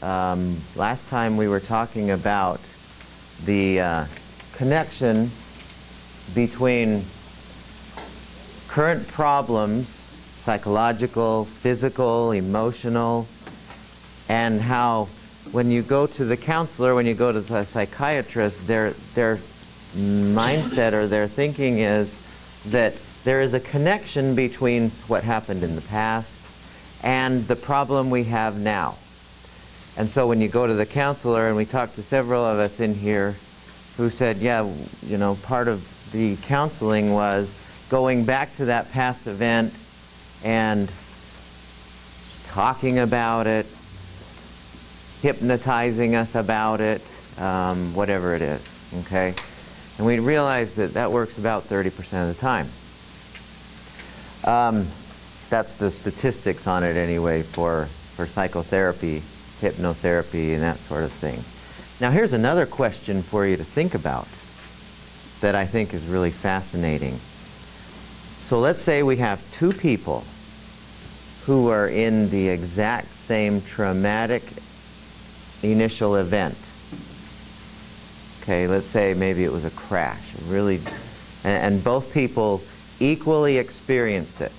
last time we were talking about the connection between current problems, psychological, physical, emotional, and how when you go to the counselor, when you go to the psychiatrist, their mindset or their thinking is that there is a connection between what happened in the past and the problem we have now. And so when you go to the counselor, and we talked to several of us in here who said, yeah, you know, part of the counseling was going back to that past event and talking about it, hypnotizing us about it, whatever it is, okay? And we realized that that works about 30% of the time. That's the statistics on it anyway for psychotherapy, hypnotherapy, and that sort of thing. Now here's another question for you to think about that I think is really fascinating. So let's say we have two people who are in the exact same traumatic initial event. Okay, let's say maybe it was a crash, really, and both people equally experienced it.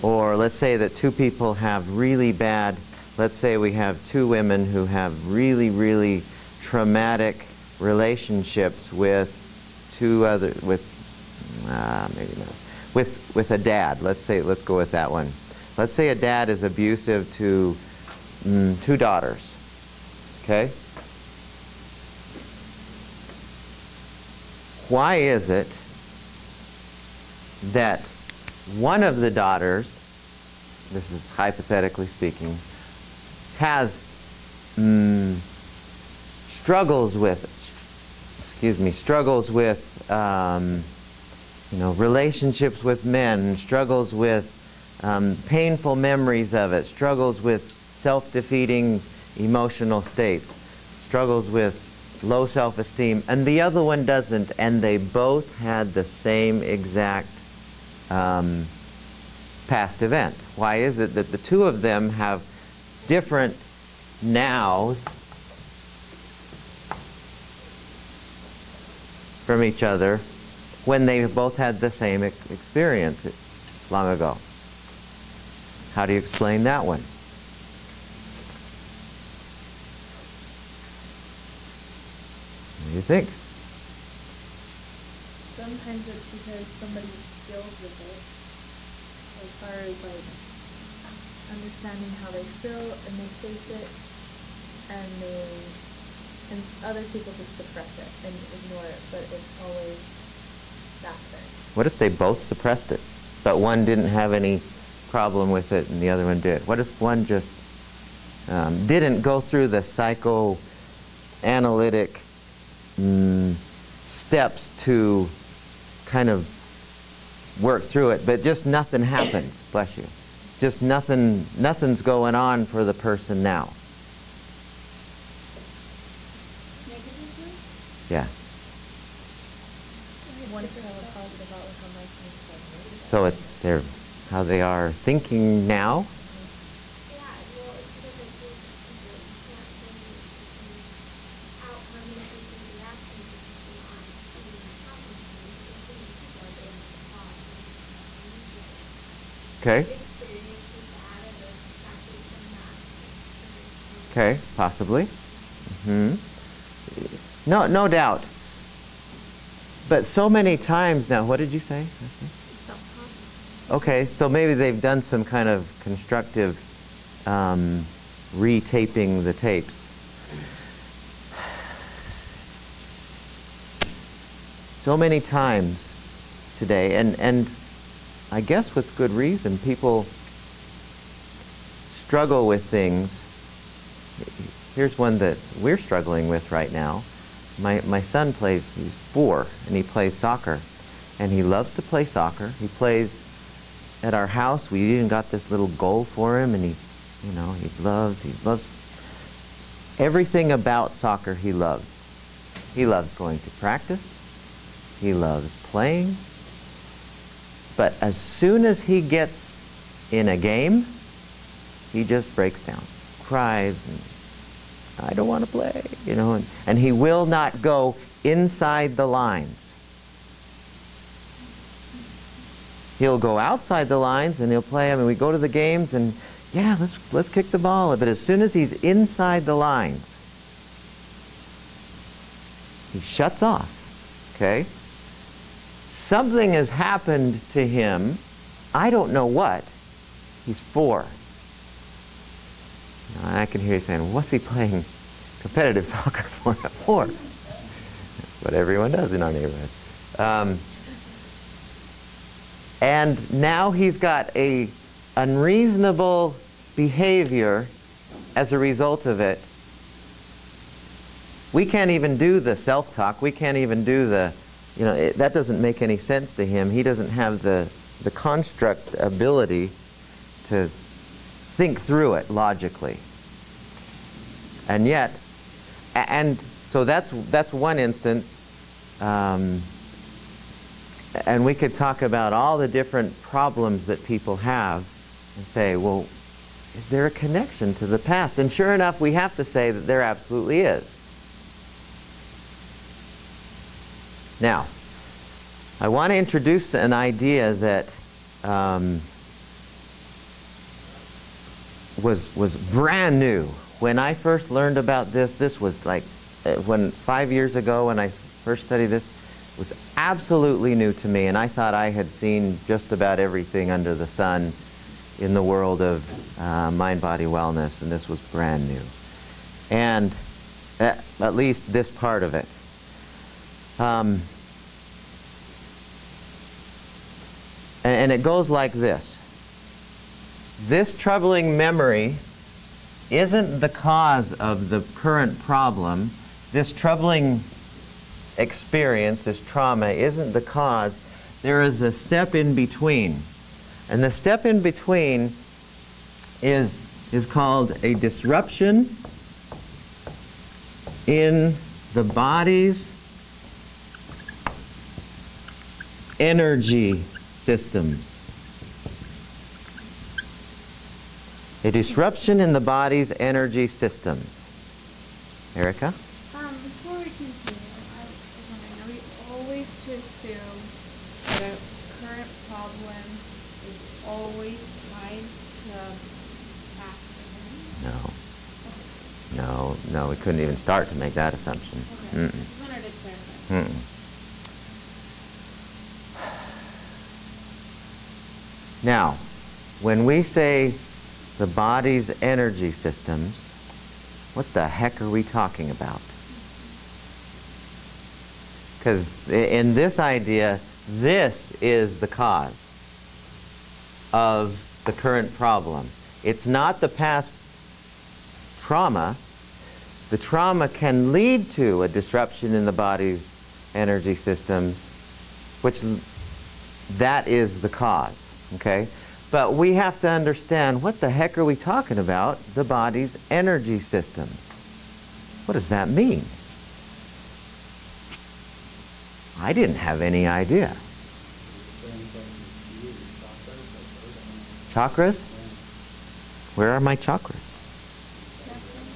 Or let's say that two people have really bad, let's say we have two women who have really, really traumatic relationships with two other, maybe not, with a dad. Let's go with that one. Let's say a dad is abusive to two daughters, okay? Why is it that one of the daughters, this is hypothetically speaking, has struggles with you know, relationships with men, struggles with painful memories of it, struggles with self-defeating emotional states, struggles with low self-esteem, and the other one doesn't, and they both had the same exact past event? Why is it that the two of them have different nows from each other when they both had the same experience long ago? How do you explain that one? What do you think? Sometimes it's because somebody deals with it, as far as like understanding how they feel, and they face it, and other people just suppress it and ignore it, but it's always back there. What if they both suppressed it, but one didn't have any problem with it and the other one did? What if one just didn't go through the psychoanalytic steps to kind of work through it, but just nothing happens, bless you. Just nothing's going on for the person now. Negatively? Yeah. One can have a positive outlook on life and it's So it's how they are thinking now. Okay. Okay, possibly. No doubt. But so many times now, what did you say? Okay, so maybe they've done some kind of constructive retaping the tapes. So many times today, and I guess with good reason, people struggle with things. Here's one that we're struggling with right now. My son plays, he's 4, and he plays soccer. And he loves to play soccer. He plays at our house. We even got this little goal for him, and he loves everything about soccer he loves. He loves going to practice. He loves playing. But as soon as he gets in a game, he just breaks down, cries, and I don't want to play, you know, and he will not go inside the lines. He'll go outside the lines and he'll play. I mean, we go to the games and yeah, let's kick the ball. But as soon as he's inside the lines, he shuts off. Okay? Something has happened to him. I don't know what. He's 4. Now, I can hear you saying, what's he playing competitive soccer for at 4? That's what everyone does in our neighborhood. And now he's got a unreasonable behavior as a result of it. We can't even do the self-talk. We can't even do the, you know, that doesn't make any sense to him. He doesn't have the construct ability to think through it logically. And yet, and so that's one instance. And we could talk about all the different problems that people have and say, well, is there a connection to the past? And sure enough, we have to say that there absolutely is. Now, I want to introduce an idea that was brand new. When I first learned about this was like, 5 years ago when I first studied this, was absolutely new to me, and I thought I had seen just about everything under the sun in the world of mind-body wellness, and this was brand new. And at least this part of it. And it goes like this. This troubling memory isn't the cause of the current problem. This troubling experience, this trauma, isn't the cause. There is a step in between. And the step in between is called a disruption in the body's energy systems. A disruption in the body's energy systems. Erica? Before we continue, I was wondering, are we always to assume that a current problem is always tied to past events? No, we couldn't even start to make that assumption. Okay. Just wanted to clarify. Now, when we say the body's energy systems, what the heck are we talking about? Because in this idea, this is the cause of the current problem. It's not the past trauma. The trauma can lead to a disruption in the body's energy systems, which that is the cause, okay? But we have to understand, what the heck are we talking about? The body's energy systems. What does that mean? I didn't have any idea. Chakras? Where are my chakras?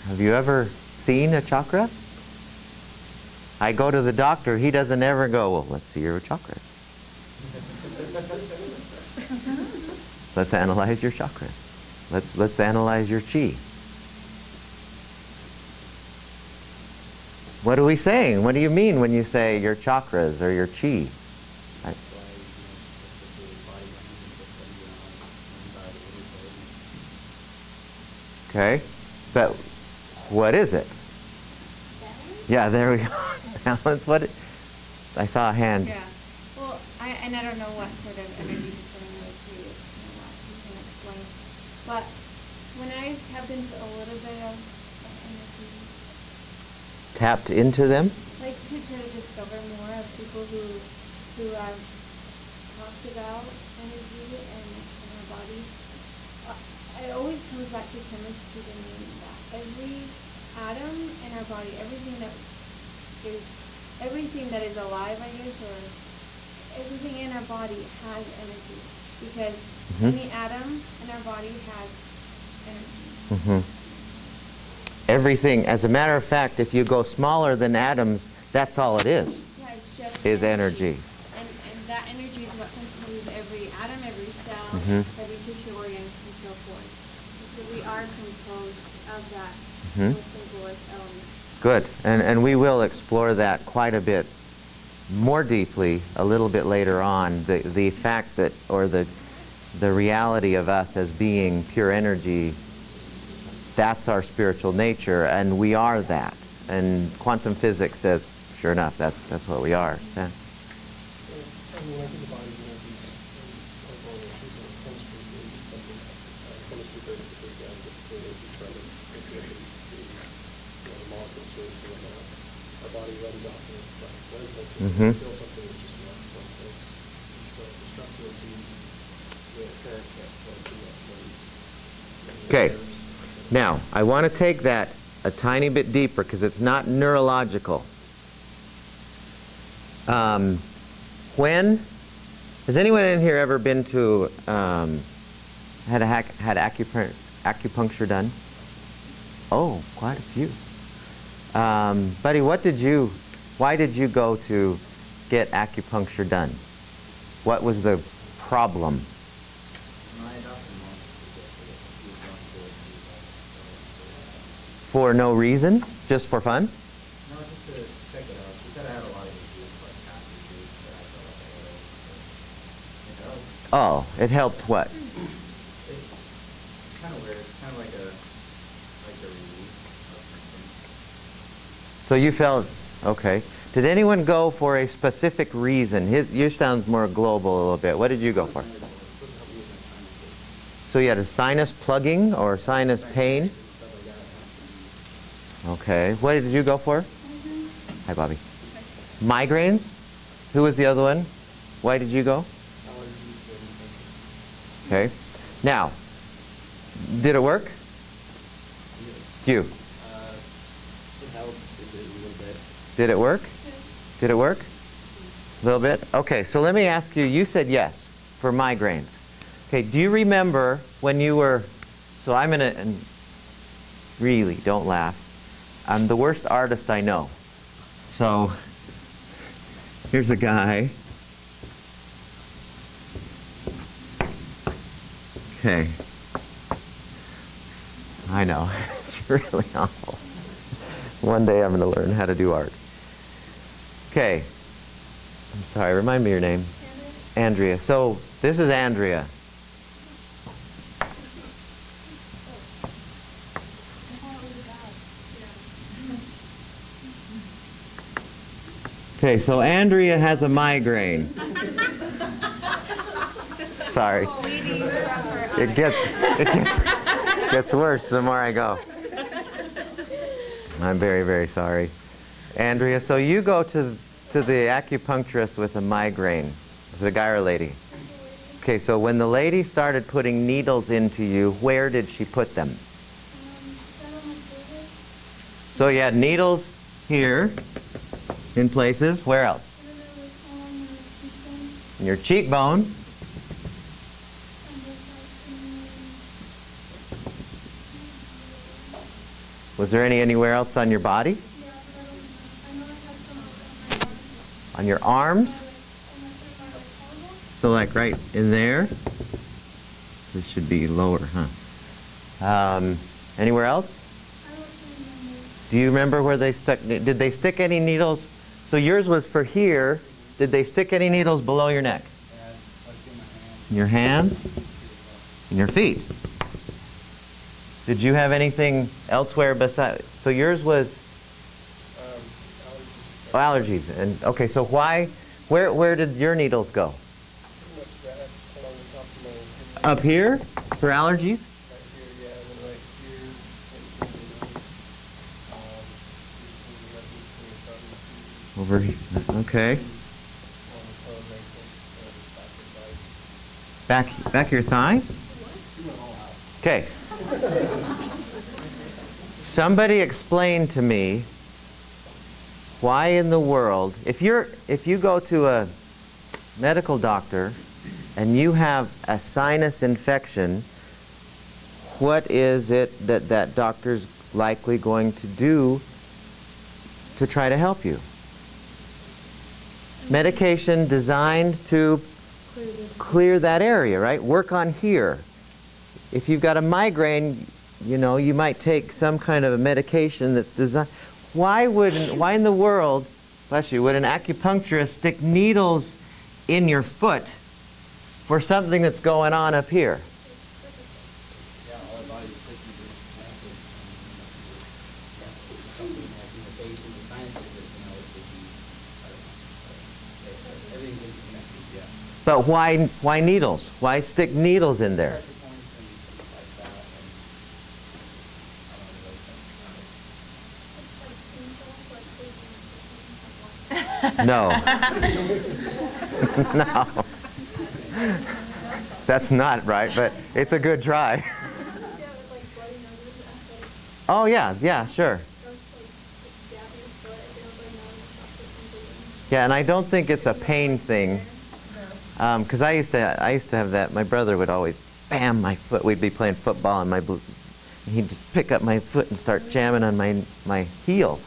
Have you ever seen a chakra? I go to the doctor, he doesn't ever go, well, let's see your chakras. Let's analyze your chakras. Let's analyze your chi. What are we saying? What do you mean when you say your chakras or your chi? Okay, but what is it? Yeah, there we go. Balance. What? I saw a hand. Yeah. Well, I don't know what sort of energy system it is you can explain. But when I tapped into a little bit of energy, Tapped into them? like to try to discover more of people who have talked about energy and our body, it always comes back to chemistry to me, that every atom in our body, everything that is alive, I guess, or everything in our body has energy, because any atom in our body has energy. Everything, as a matter of fact, if you go smaller than atoms, that's all it is. Yeah, it's just is energy. And that energy is what controls every atom, every cell, every tissue organ, and so forth. So we are composed of that most simplest element. Good. And we will explore that quite a bit more deeply a little bit later on. The fact that, or the reality of us as being pure energy, that's our spiritual nature, and we are that. And quantum physics says, sure enough, that's what we are. Yeah. Okay. Now, I want to take that a tiny bit deeper because it's not neurological. When has anyone in here ever been to had acupuncture done? Oh, quite a few. Buddy, why did you go to get acupuncture done? What was the problem? For no reason? Just for fun? No, just to check it out. She said I had a lot of issues, like past issues, that I felt like I had. Oh, it helped what? It's kind of weird. It's kind of like a release of something. So you felt, okay. Did anyone go for a specific reason? Yours sounds more global a little bit. What did you go for? So you had a sinus plugging or sinus pain? Okay. What did you go for? Hi, Bobby. Migraines? Who was the other one? Why did you go? Okay. Now, did it work? You? It helped a little bit. Did it work? Did it work? A little bit? Okay, so let me ask you, you said yes for migraines. Okay, do you remember when you were, so I'm in a, and really, don't laugh. I'm the worst artist I know. So, here's a guy. Okay. I know, it's really awful. One day I'm going to learn how to do art. Okay. I'm sorry, remind me your name. Andrea. So, this is Andrea. Okay, so Andrea has a migraine. Sorry. It gets worse the more I go. I'm very, very sorry. Andrea, so you go to the acupuncturist with a migraine. Is it a guy or a lady? Okay, so when the lady started putting needles into you, where did she put them? So you had needles here in places. Where else? In your cheekbone. Was there anywhere else on your body? On your arms? So like right in there? This should be lower, huh? Anywhere else? Do you remember where they stuck? Did they stick any needles? So yours was for here. Did they stick any needles below your neck? In your hands? In your feet? Did you have anything elsewhere besides? So yours was allergies. And okay, so why? Where did your needles go? Up here for allergies? Over here. Okay. Back your thighs? Okay. Somebody explain to me why in the world, if you go to a medical doctor and you have a sinus infection, what is it that that doctor's likely going to do to try to help you? Medication designed to clear that area, right? Work on here. If you've got a migraine, you know, you might take some kind of a medication that's designed. Why in the world, bless you, would an acupuncturist stick needles in your foot for something that's going on up here? Yeah, our body's taking the acid. Something like in the base of the sinuses, you know, it could be, I don't know, everything's interconnected, yeah. But why needles? Why stick needles in there? Pressure points and things like that, and I don't know, No. No. That's not right, but it's a good try. Oh yeah, yeah, sure. Yeah, and I don't think it's a pain thing, because I used to have that. My brother would always bam my foot. We'd be playing football, and he'd just pick up my foot and start jamming on my heel,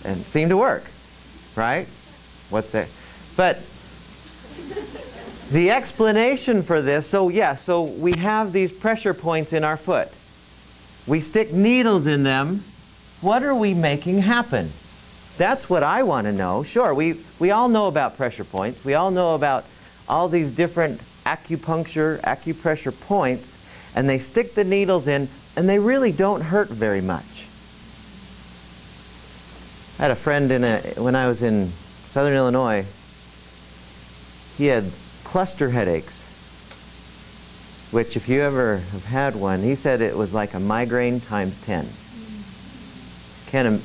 and it seemed to work, right? What's that? But the explanation for this, so we have these pressure points in our foot. We stick needles in them. What are we making happen? That's what I want to know. Sure, we all know about pressure points. We all know about all these different acupressure points, and they stick the needles in, and they really don't hurt very much. I had a friend when I was in Southern Illinois. He had cluster headaches, which if you ever have had one, he said it was like a migraine times 10.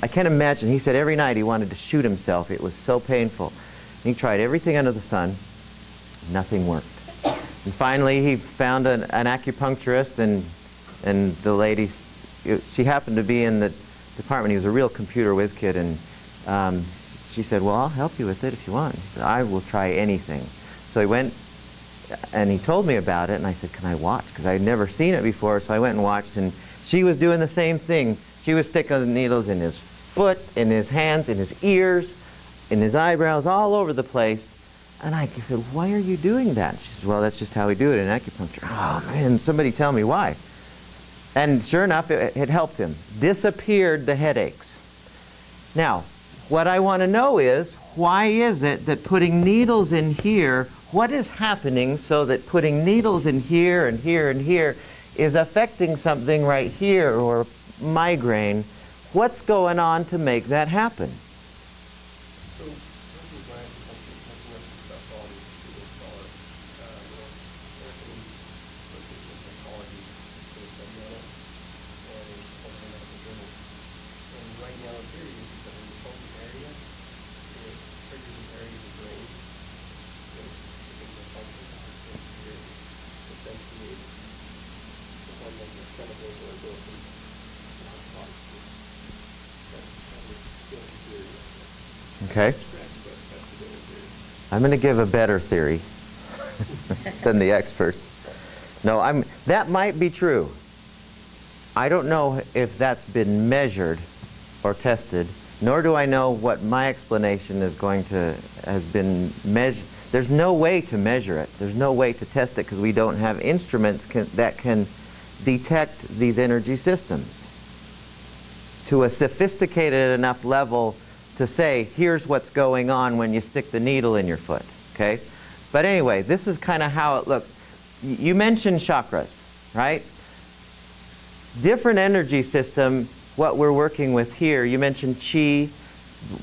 I can't imagine. He said every night he wanted to shoot himself. It was so painful. And he tried everything under the sun. Nothing worked. And finally he found an acupuncturist, and the lady, she happened to be in the department. He was a real computer whiz kid, and she said, well, I'll help you with it if you want. He said, I will try anything. So he went and he told me about it, and I said, can I watch? Because I had never seen it before, so I went and watched, and she was doing the same thing. She was sticking needles in his foot, in his hands, in his ears, in his eyebrows, all over the place. And I said, why are you doing that? She said, well, that's just how we do it in acupuncture. Oh, man, somebody tell me why. And sure enough, it helped him. Disappeared the headaches. Now, what I want to know is, why is it that putting needles in here, what is happening so that putting needles in here and here and here is affecting something right here, or migraine? What's going on to make that happen? So, this is my acupuncture stuff on Google Scholar, psychology based on it, and also medical journals. And right now, the theory is that when you focus an area, it triggers an area of the brain that begins to function here, essentially the hormone, the chemical or endorphins. Okay. I'm going to give a better theory than the experts. No, that might be true. I don't know if that's been measured or tested, nor do I know what my explanation has been measured. There's no way to measure it. There's no way to test it because we don't have instruments that can detect these energy systems to a sophisticated enough level to say, here's what's going on when you stick the needle in your foot, okay? But anyway, this is kind of how it looks. You mentioned chakras, right? Different energy system, what we're working with here. You mentioned qi.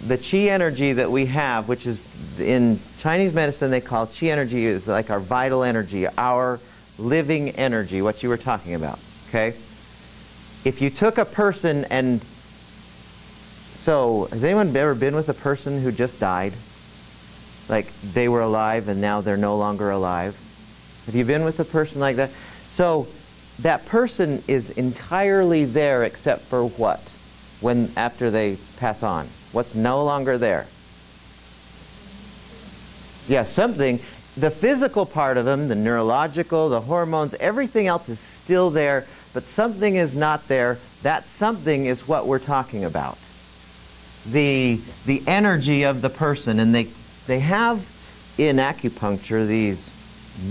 The qi energy that we have, which is in Chinese medicine they call qi energy, is like our vital energy, our living energy, what you were talking about, okay? If you took a person and so, has anyone ever been with a person who just died? Like they were alive and now they're no longer alive? Have you been with a person like that? So, that person is entirely there except for what? After they pass on? What's no longer there? Yeah, something. The physical part of them, the neurological, the hormones, everything else is still there. but something is not there. That something is what we're talking about. The energy of the person. And they have in acupuncture these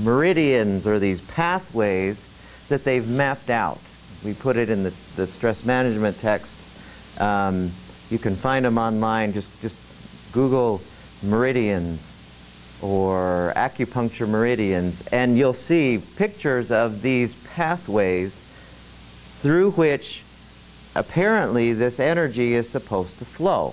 meridians or these pathways that they've mapped out. We put it in the stress management text. You can find them online. Just Google meridians or acupuncture meridians, and you'll see pictures of these pathways through which apparently this energy is supposed to flow.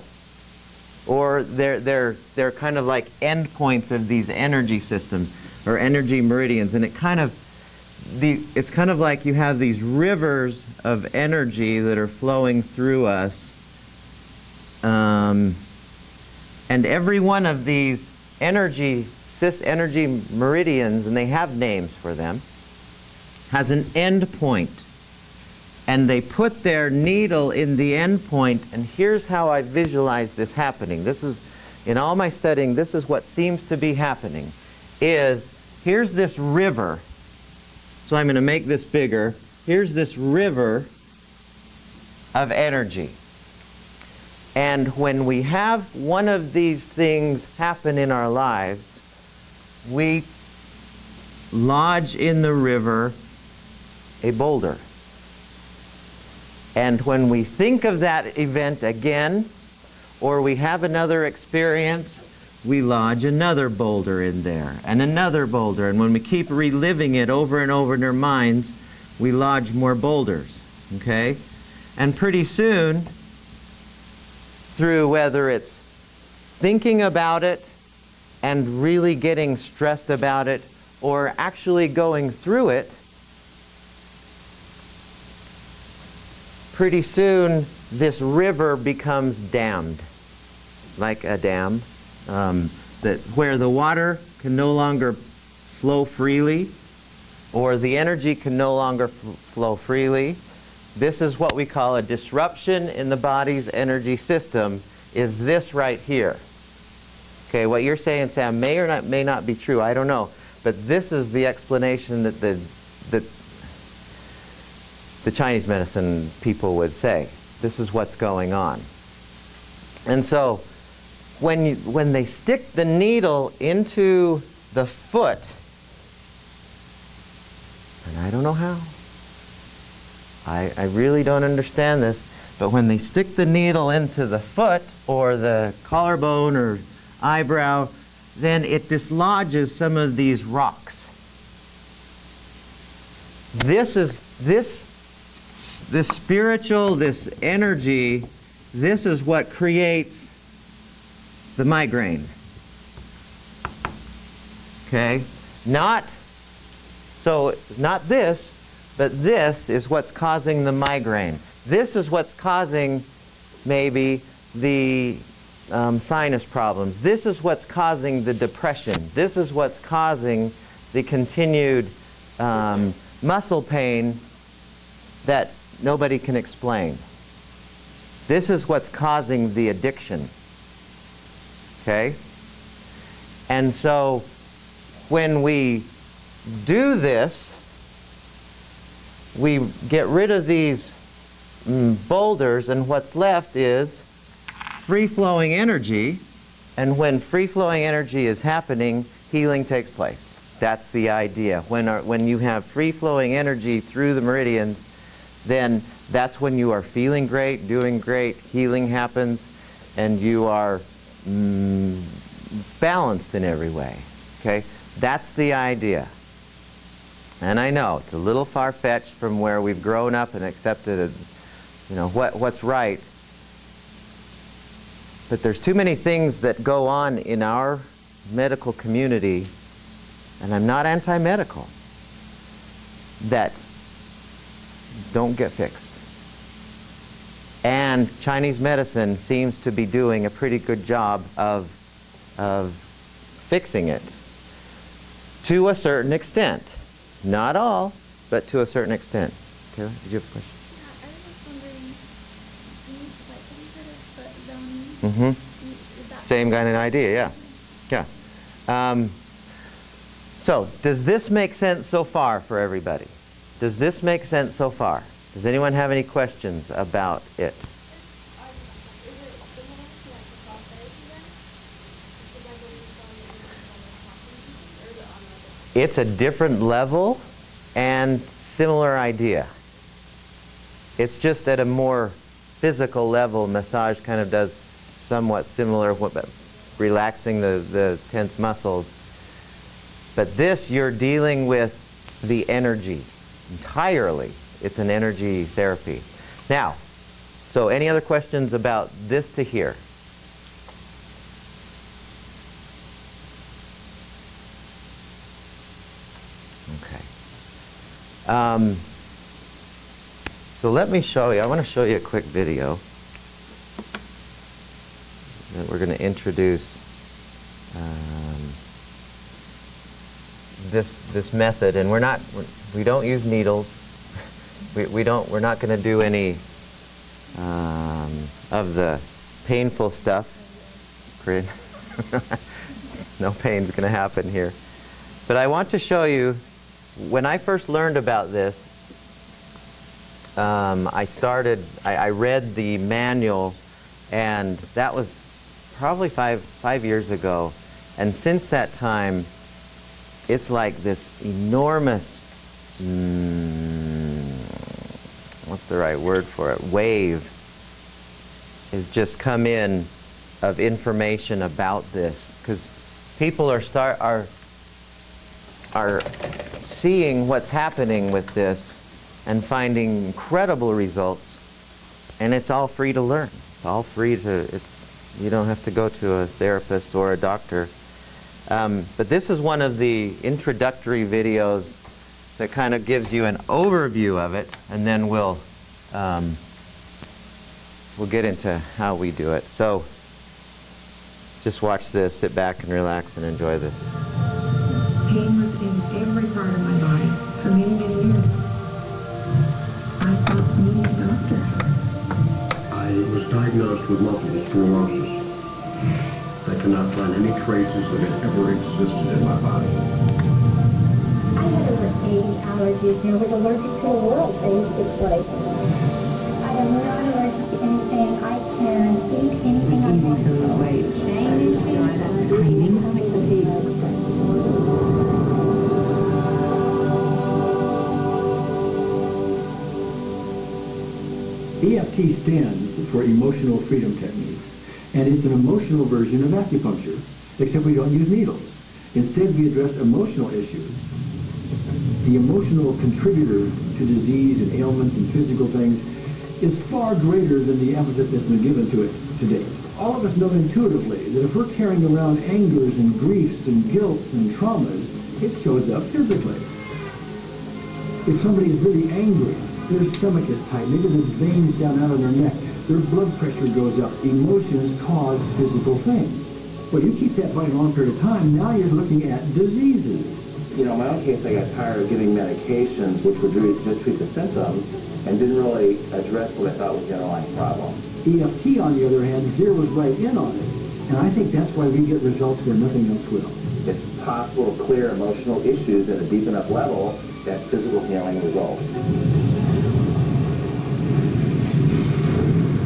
Or they're kind of like endpoints of these energy systems or energy meridians, and it's kind of like you have these rivers of energy that are flowing through us, and every one of these energy meridians, and they have names for them, has an end point. And they put their needle in the end point, and here's how I visualize this happening. This is, in all my studying, this is what seems to be happening, is here's this river. So I'm going to make this bigger. Here's this river of energy. And when we have one of these things happen in our lives, we lodge in the river a boulder. And when we think of that event again, or we have another experience, we lodge another boulder in there, and another boulder. And when we keep reliving it over and over in our minds, we lodge more boulders, okay? And pretty soon, through whether it's thinking about it and really getting stressed about it, or actually going through it, pretty soon this river becomes dammed, like a dam, where the water can no longer flow freely, or the energy can no longer flow freely. This is what we call a disruption in the body's energy system, is this right here. Okay, what you're saying, Sam, may not be true, I don't know. But this is the explanation that the Chinese medicine people would say. This is what's going on. And so when they stick the needle into the foot, and I don't know how, I really don't understand this, but when they stick the needle into the foot or the collarbone or eyebrow, then it dislodges some of these rocks. This spiritual, this energy, this is what creates the migraine. Okay? Not this, but this is what's causing the migraine. This is what's causing maybe the sinus problems. This is what's causing the depression. This is what's causing the continued muscle pain that nobody can explain. This is what's causing the addiction. Okay? And so when we do this, we get rid of these boulders, and what's left is free-flowing energy. And when free-flowing energy is happening, healing takes place. That's the idea. When you have free-flowing energy through the meridians, then that's when you are feeling great, doing great, healing happens, and you are balanced in every way. Okay? That's the idea. And I know it's a little far-fetched from where we've grown up and accepted what's right. But there's too many things that go on in our medical community, and I'm not anti-medical, that don't get fixed. And Chinese medicine seems to be doing a pretty good job of fixing it to a certain extent. Not all, but to a certain extent. Taylor, did you have a question? Yeah, I was just wondering, like some sort of foot zone. Same kind of idea, yeah. So, does this make sense so far for everybody? Does this make sense so far? Does anyone have any questions about it? It's a different level and similar idea. It's just at a more physical level. Massage kind of does somewhat similar, relaxing the tense muscles. But this, you're dealing with the energy entirely. It's an energy therapy. Now, so any other questions about this to here? Okay. So let me show you. I want to show you a quick video that we're going to introduce this method, and we don't use needles. We're not going to do any of the painful stuff. No pain's going to happen here. But I want to show you, when I first learned about this, I read the manual, and that was probably five years ago. And since that time, it's like this enormous, what's the right word for it, wave has just come in of information about this, because people are seeing what's happening with this and finding incredible results, and it's all free to learn. It's all free to, you don't have to go to a therapist or a doctor. But this is one of the introductory videos that kind of gives you an overview of it, and then we'll get into how we do it. So just watch this, sit back and relax and enjoy this. Pain was in every part of my body for many, many years. I stopped needing a doctor. I was diagnosed with multiple sclerosis. I cannot find any traces that it ever existed in my body. I had over 80 allergies and I was allergic to the world, basically. I am not allergic to anything. I can eat anything I want to. It's easy to lose weight. Cravings, fatigue. EFT stands for Emotional Freedom Techniques, and it's an emotional version of acupuncture, except we don't use needles. Instead, we address emotional issues. The emotional contributor to disease and ailments and physical things is far greater than the emphasis that's been given to it today. All of us know intuitively that if we're carrying around angers and griefs and guilts and traumas, it shows up physically. If somebody's really angry, their stomach is tight, maybe the veins down out of their neck, their blood pressure goes up. Emotions cause physical things. Well, you keep that going a long period of time, now you're looking at diseases. You know, in my own case, I got tired of giving medications which would just treat the symptoms and didn't really address what I thought was the underlying problem. EFT, on the other hand, zeroes right in on it. And I think that's why we get results where nothing else will. It's possible to clear emotional issues at a deep enough level that physical healing results.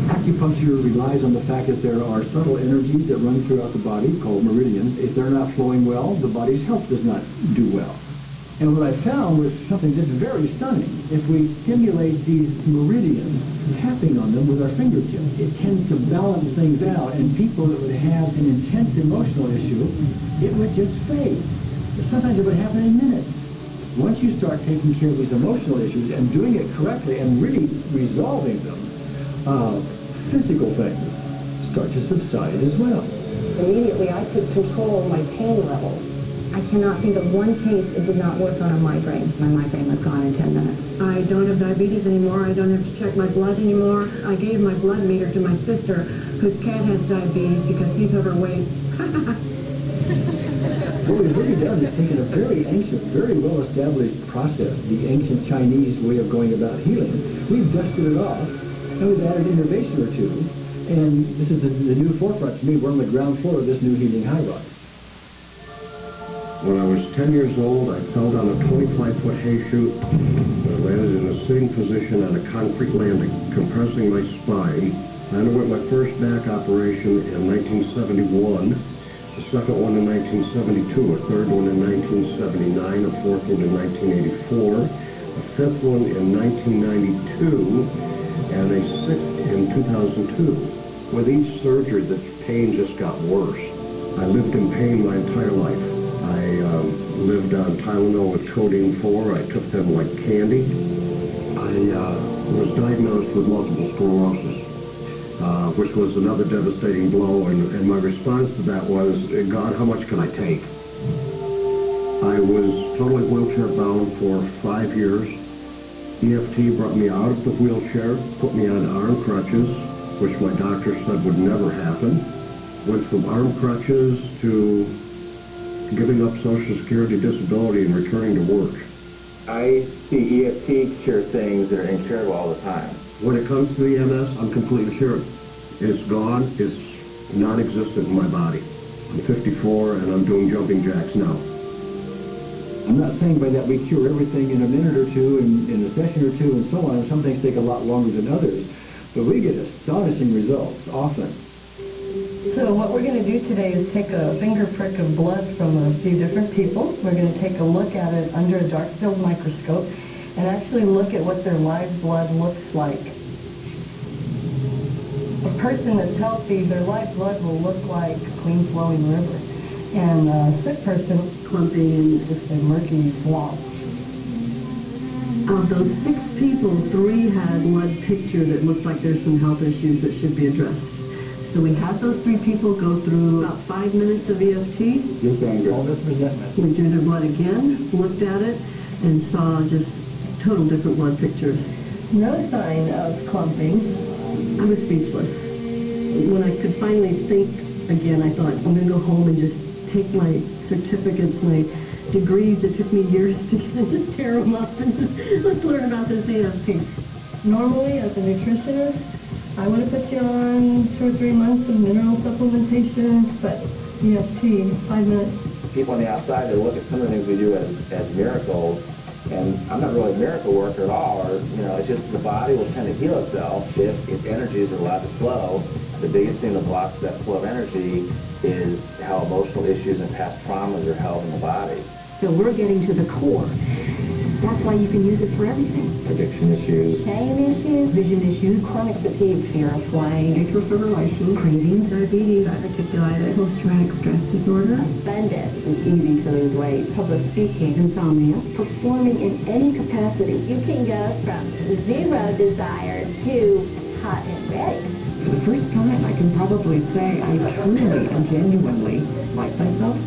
Acupuncture relies on the fact that there are subtle energies that run throughout the body called meridians. If they're not flowing well, the body's health does not do well. And what I found was something just very stunning. If we stimulate these meridians, tapping on them with our fingertips, it tends to balance things out, and people that would have an intense emotional issue, it would just fade. Sometimes it would happen in minutes. Once you start taking care of these emotional issues and doing it correctly and really resolving them, physical things start to subside as well. Immediately I could control my pain levels. I cannot think of one case it did not work on a migraine. My migraine was gone in 10 minutes. I don't have diabetes anymore. I don't have to check my blood anymore. I gave my blood meter to my sister, whose cat has diabetes because he's overweight. What we've really done is taken a very ancient, very well-established process, the ancient Chinese way of going about healing. We've dusted it off, and we've added innovation or two. And this is the new forefront to me. We're on the ground floor of this new healing high rise. When I was 10 years old, I fell down a 25-foot hay chute. I landed in a sitting position on a concrete landing, compressing my spine. I underwent my first back operation in 1971, the second one in 1972, a third one in 1979, a fourth one in 1984, a fifth one in 1992, and a sixth in 2002. With each surgery, the pain just got worse. I lived in pain my entire life. I lived on Tylenol with codeine 4. I took them like candy. I was diagnosed with multiple sclerosis, which was another devastating blow, and my response to that was, God, how much can I take? I was totally wheelchair bound for 5 years. EFT brought me out of the wheelchair, put me on arm crutches, which my doctor said would never happen. Went from arm crutches to giving up Social Security disability and returning to work. I see EFT cure things that are incurable all the time. When it comes to the MS, I'm completely cured. It's gone. It's non-existent in my body. I'm 54 and I'm doing jumping jacks now. I'm not saying by that we cure everything in a minute or two, in a session or two, and so on. Some things take a lot longer than others, but we get astonishing results often. So what we're going to do today is take a finger prick of blood from a few different people. We're going to take a look at it under a dark field microscope and actually look at what their live blood looks like. A person that's healthy, their live blood will look like a clean flowing river. And a sick person, clumping in just a murky swamp. Of those 6 people, 3 had blood picture that looked like there's some health issues that should be addressed. So we had those 3 people go through about 5 minutes of EFT. This anger, all this resentment. We drew their blood again, looked at it, and saw just total different blood pictures. No sign of clumping. I was speechless. When I could finally think again, I thought, I'm going to go home and just take my certificates, my degrees that took me years to get, and just tear them up and just, let's learn about this EFT. Normally, as a nutritionist, I would have put you on 2 or 3 months of mineral supplementation, but EFT, 5 minutes. People on the outside, they look at some of the things we do as miracles, and I'm not really a miracle worker at all, or, it's just the body will tend to heal itself if its energies are allowed to flow. The biggest thing that blocks that flow of energy is how emotional issues and past traumas are held in the body. So we're getting to the core. That's why you can use it for everything. Addiction issues. Shame issues, vision issues, chronic fatigue, fear of flying, atrial fibrillation, cravings, diabetes, diverticulitis, post-traumatic stress disorder, Abundance. it's easy to lose weight, public speaking, insomnia, Performing in any capacity. You can go from 0 desire to hot and ready. For the first time, I can probably say I truly and genuinely like myself,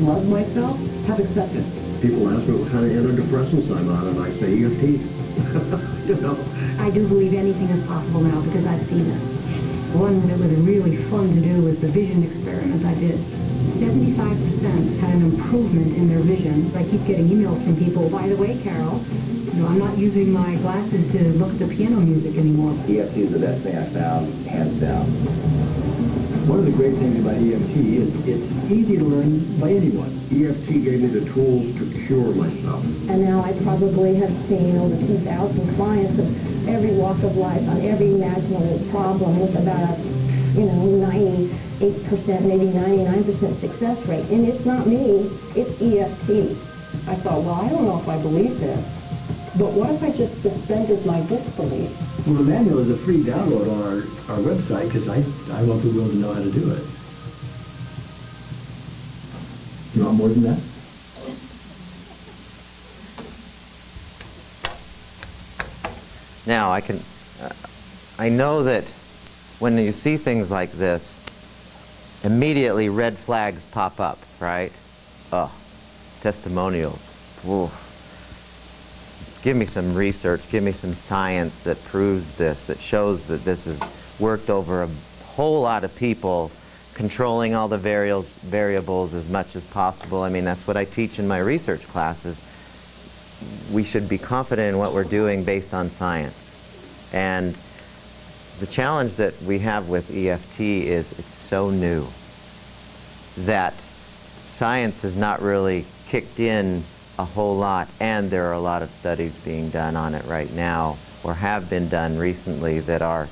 love myself, have acceptance. People ask me what kind of antidepressants I'm on, and I say EFT. I do believe anything is possible now because I've seen it. One that was really fun to do was the vision experiment I did. 75% had an improvement in their vision. I keep getting emails from people, by the way, Carol, I'm not using my glasses to look at the piano music anymore. EFT is the best thing I found, hands down. One of the great things about EFT is it's easy to learn by anyone. EFT gave me the tools to cure myself. And now I probably have seen over 2,000 clients of every walk of life on every imaginable problem with about a, 98%, maybe 99% success rate. And it's not me, it's EFT. I thought, well, I don't know if I believe this, but what if I just suspended my disbelief? Well, the manual is a free download on our website because I want people to know how to do it. You want more than that? Now, I know that when you see things like this, immediately red flags pop up, right? Oh, testimonials. Ooh. Give me some research, give me some science that proves this, that shows that this has worked over a whole lot of people, controlling all the variables as much as possible. I mean, that's what I teach in my research classes. We should be confident in what we're doing based on science. And the challenge that we have with EFT is it's so new that science has not really kicked in a whole lot, and there are a lot of studies being done on it right now, or have been done recently, that are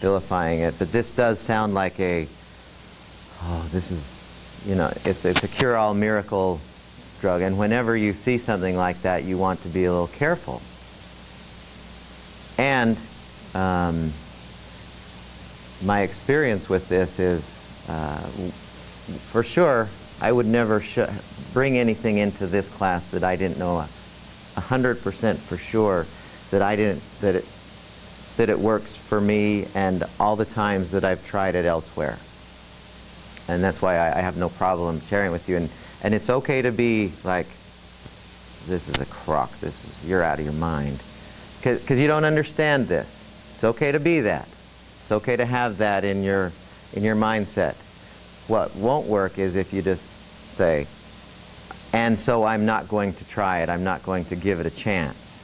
vilifying it. But this does sound like this is, it's a cure-all miracle drug. And whenever you see something like that, you want to be a little careful. And my experience with this is, for sure, I would never bring anything into this class that I didn't know 100% for sure that it works for me, and all the times that I've tried it elsewhere. And that's why I have no problem sharing with you. And it's okay to be like, this is a crock, you're out of your mind, because you don't understand this. It's okay to be that. It's okay to have that in your mindset. What won't work is if you just say, and so I'm not going to try it, I'm not going to give it a chance.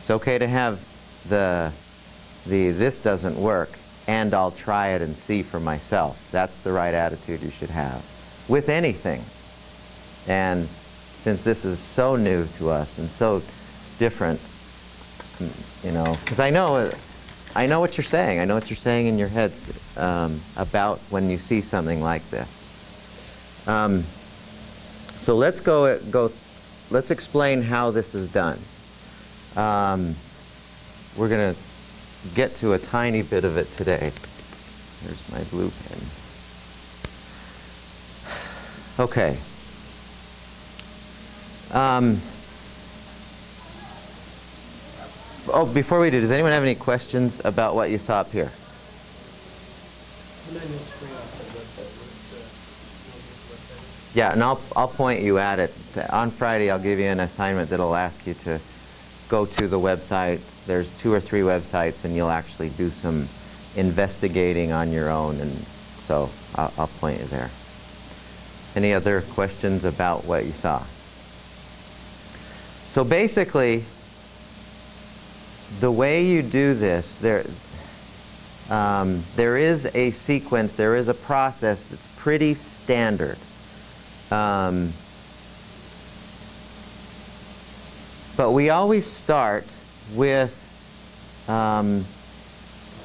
It's okay to have this doesn't work, and I'll try it and see for myself. That's the right attitude you should have with anything. And since this is so new to us and so different, because I know what you're saying. I know what you're saying in your heads about when you see something like this. So let's let's explain how this is done. We're going to get to a tiny bit of it today. Here's my blue pen. Okay. Before we do, does anyone have any questions about what you saw up here? Yeah, and I'll point you at it. On Friday, I'll give you an assignment that'll ask you to go to the website. There's 2 or 3 websites, and you'll actually do some investigating on your own, and so I'll point you there. Any other questions about what you saw? So basically, the way you do this, there is a sequence, there is a process that's pretty standard. But we always start with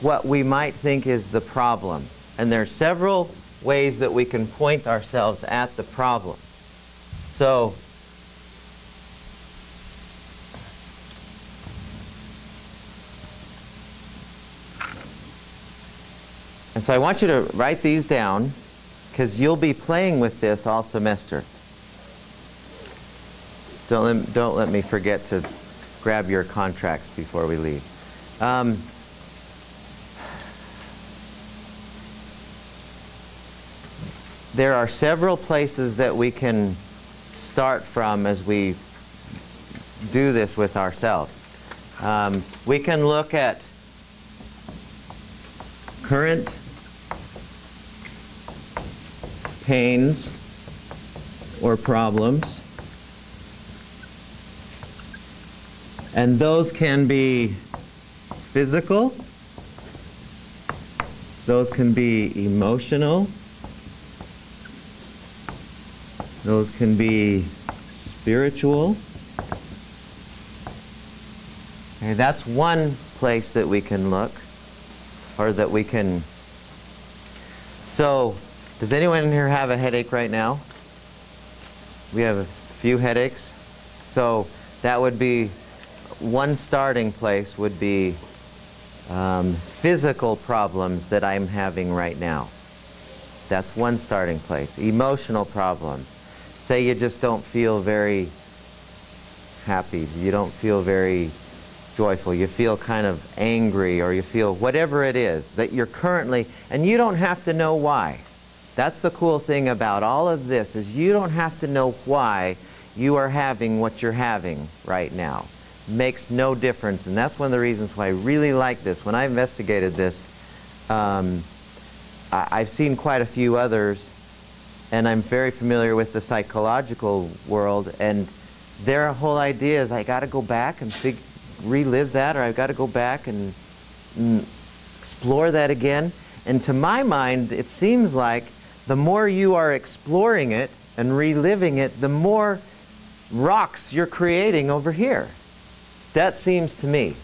what we might think is the problem. And there are several ways that we can point ourselves at the problem. So, and so I want you to write these down, because you'll be playing with this all semester. Don't let me forget to grab your contracts before we leave. There are several places that we can start from as we do this with ourselves. We can look at current pains or problems, and those can be physical, those can be emotional, those can be spiritual. Okay, that's one place that we can look, or that we can. So, does anyone in here have a headache right now? We have a few headaches. So that would be one starting place, would be physical problems that I'm having right now. That's one starting place. Emotional problems. Say you just don't feel very happy. You don't feel very joyful. You feel kind of angry, or you feel whatever it is that you're currently, and you don't have to know why. That's the cool thing about all of this, is you don't have to know why you are having what you're having right now. Makes no difference, and that's one of the reasons why I really like this. When I investigated this, I've seen quite a few others, and I'm very familiar with the psychological world, and their whole idea is I got to go back and relive that, or I've got to go back and explore that again. And to my mind, it seems like the more you are exploring it and reliving it, the more rocks you're creating over here. That seems to me.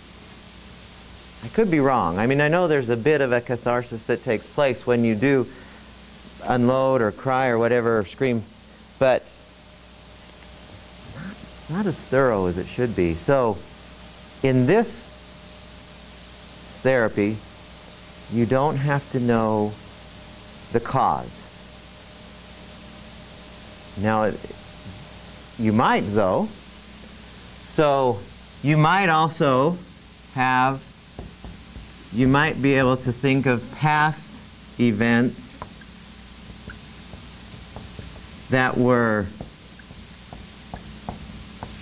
I could be wrong. I mean, I know there's a bit of a catharsis that takes place when you do unload or cry or whatever, or scream, but it's not as thorough as it should be. So in this therapy, you don't have to know the cause. Now, you might, though. So you might also have, you might be able to think of past events that were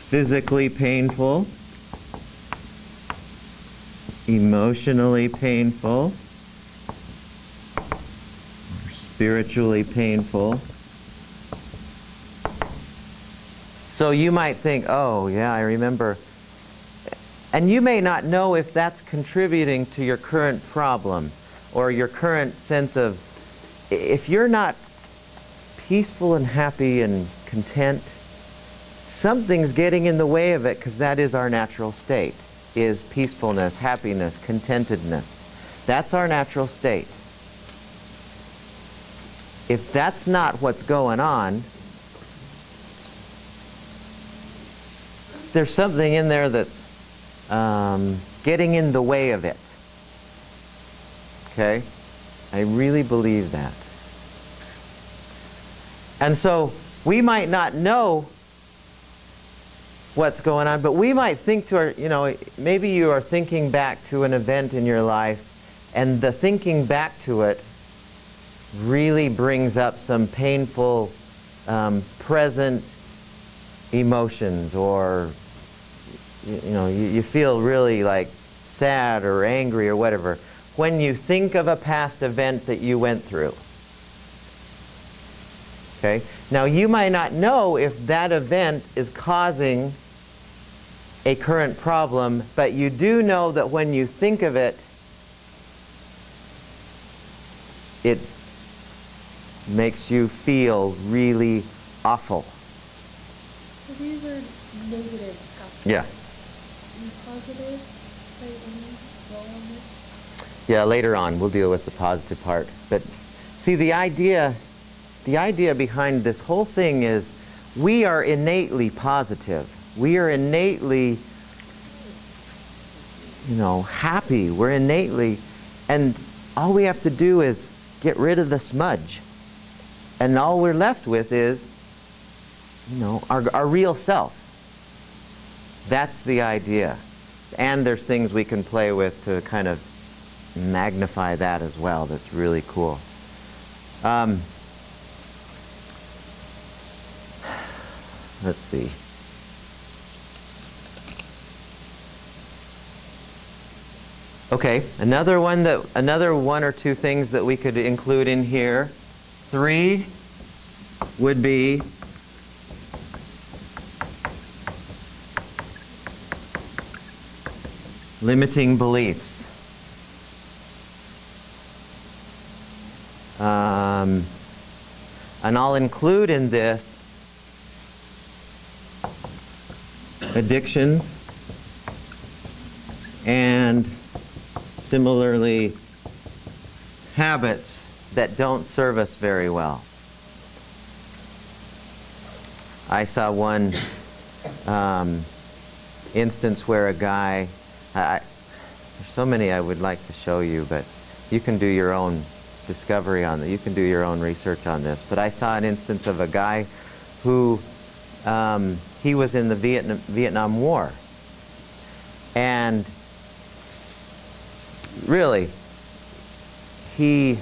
physically painful, emotionally painful, spiritually painful. So you might think, oh yeah, I remember. And you may not know if that's contributing to your current problem or your current sense of, if you're not peaceful and happy and content, something's getting in the way of it, because that is our natural state, is peacefulness, happiness, contentedness. That's our natural state. If that's not what's going on, there's something in there that's getting in the way of it. Okay? I really believe that. And so we might not know what's going on, but we might think to our, you know, maybe you are thinking back to an event in your life, and the thinking back to it really brings up some painful present emotions, or you feel really like sad or angry or whatever when you think of a past event that you went through. Okay? Now you might not know if that event is causing a current problem, but you do know that when you think of it, it makes you feel really awful. So these are negative aspects. Yeah. And positive, play any role in this? Yeah, later on we'll deal with the positive part. But see, the idea behind this whole thing is we are innately positive. We are innately, happy. We're innately, and all we have to do is get rid of the smudge. And all we're left with is, our real self. That's the idea. And there's things we can play with to kind of magnify that as well. That's really cool. Let's see. Okay, another one or two things that we could include in here. 3 would be limiting beliefs. And I'll include in this addictions and similarly habits that don't serve us very well. I saw one instance where a guy, there's so many I would like to show you, but you can do your own discovery on that. You can do your own research on this. But I saw an instance of a guy who he was in the Vietnam War, and really he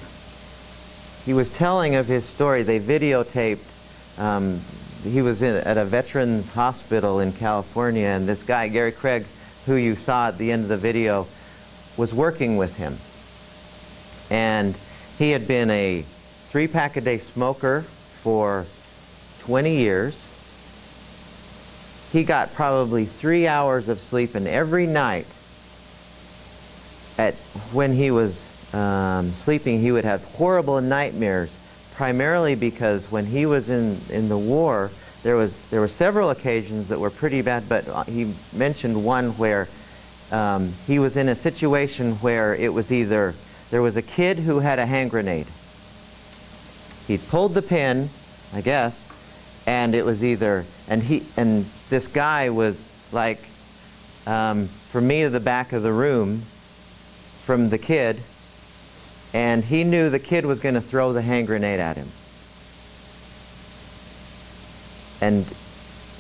was telling of his story. They videotaped. He was at a veterans hospital in California, and this guy, Gary Craig, who you saw at the end of the video, was working with him. And he had been a 3-pack-a-day smoker for 20 years. He got probably 3 hours of sleep, and every night when he was sleeping, he would have horrible nightmares, primarily because when he was in the war, there were several occasions that were pretty bad, but he mentioned one where he was in a situation where it was either, there was a kid who had a hand grenade. He'd pulled the pin, I guess, and it was either, and this guy was like from me to the back of the room from the kid, and he knew the kid was going to throw the hand grenade at him. And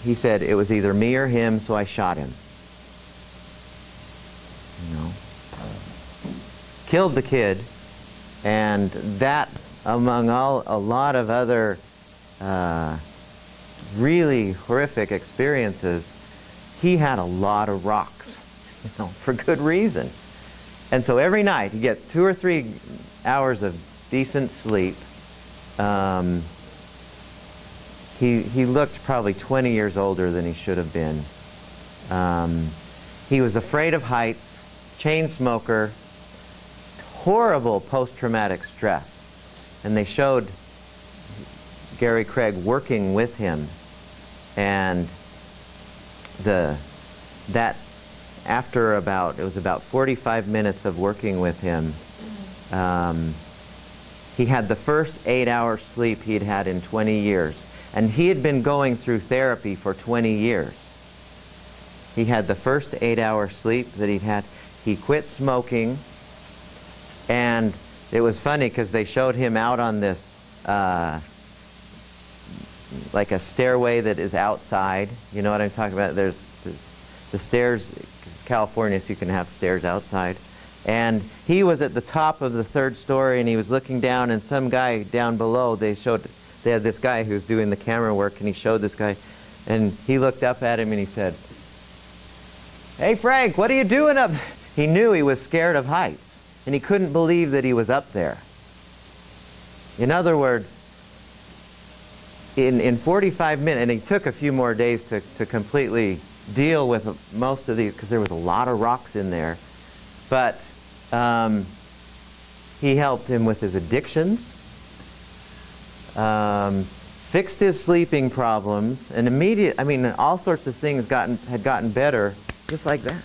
he said it was either me or him, so I shot him. You know, killed the kid, and that, among a lot of other really horrific experiences, he had a lot of rocks, you know, for good reason. And so every night he'd get 2 or 3 hours of decent sleep. He looked probably 20 years older than he should have been. He was afraid of heights, chain smoker, horrible post-traumatic stress. And they showed Gary Craig working with him, and after it was about 45 minutes of working with him, he had the first 8-hour sleep he'd had in 20 years. And he had been going through therapy for 20 years. He had the first 8-hour sleep that he'd had. He quit smoking, and it was funny because they showed him out on this like a stairway that is outside. You know what I'm talking about? There's the stairs, it's California, so you can have stairs outside. And he was at the top of the 3rd story, and he was looking down, and some guy down below, they had this guy who was doing the camera work, and he showed this guy, and he looked up at him and he said, "Hey Frank, what are you doing up there?" He knew he was scared of heights, and he couldn't believe that he was up there. In other words, in 45 minutes, and he took a few more days to completely deal with most of these, because there was a lot of rocks in there, but he helped him with his addictions, fixed his sleeping problems, and all sorts of things had gotten better just like that.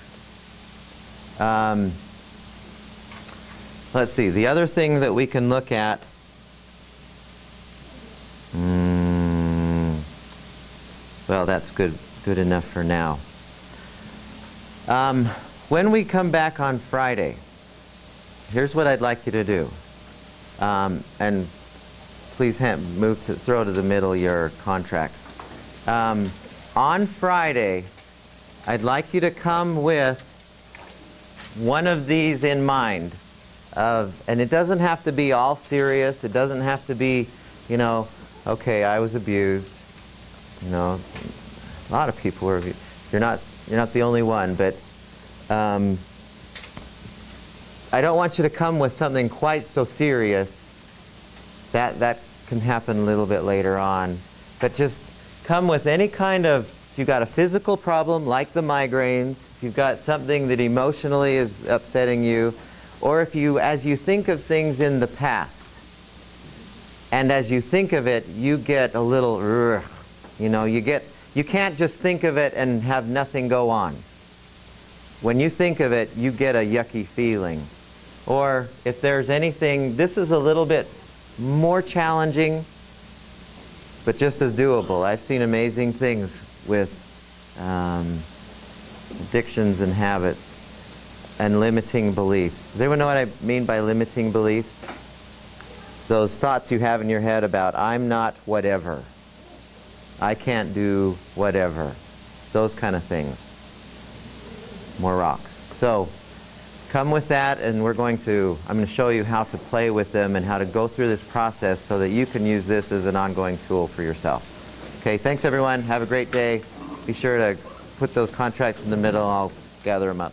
Let's see, the other thing that we can look at, well, that's good enough for now. When we come back on Friday, here's what I'd like you to do. And please throw to the middle your contracts. On Friday, I'd like you to come with one of these in mind. And it doesn't have to be all serious. It doesn't have to be, you know, okay, I was abused. You know, a lot of people were abused. You're not the only one, but I don't want you to come with something quite so serious. That can happen a little bit later on. But just come with any kind of, if you've got a physical problem like the migraines, if you've got something that emotionally is upsetting you, or if you, as you think of things in the past, and as you think of it, you get a little, you know, you can't just think of it and have nothing go on. When you think of it, you get a yucky feeling. Or if there's anything, this is a little bit more challenging, but just as doable. I've seen amazing things with addictions and habits and limiting beliefs. Does anyone know what I mean by limiting beliefs? Those thoughts you have in your head about, I'm not whatever. I can't do whatever. Those kind of things. More rocks. So come with that, and I'm going to show you how to play with them and how to go through this process so that you can use this as an ongoing tool for yourself. Okay, thanks everyone. Have a great day. Be sure to put those contracts in the middle. I'll gather them up.